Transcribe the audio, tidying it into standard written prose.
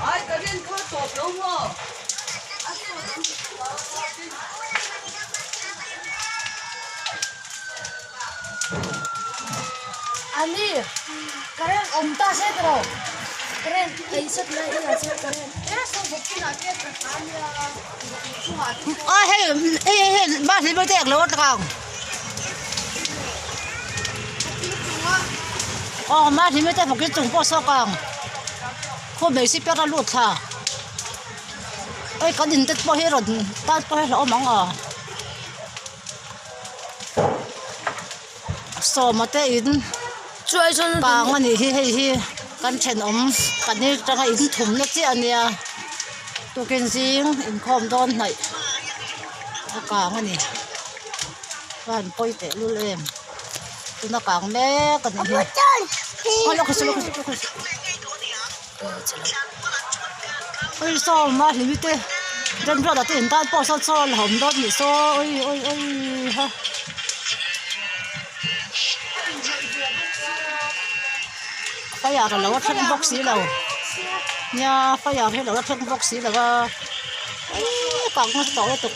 ai cái bên có tổ đúng không Ali, karen omta se karo. Karen ऐसे ना ये ऐसे karen. ये सब बच्चे लाके प्रकार या सुहाती. hey ba thì mới tẹt lỗ tao mà thì mới tẹt một cái trùng bò sao càng cô bé xí bé ra luộc thà ơi có đình tết bò hết rồi ta bò hết rồi mong à so mà tê in Chơi cho nó. bang anh hi kan chen kan ni tanga in thum na chi ania tu ken sing in khom don nai kang ani kan poi te lu lem tu na kang me kan ni lo khos oi so ma li te den bro da tin ta po so hom don ni so oi ha phải giờ là nó thân bốc xí đâu nha phải giờ thì là nó thân bốc xí là còn nó tổ tục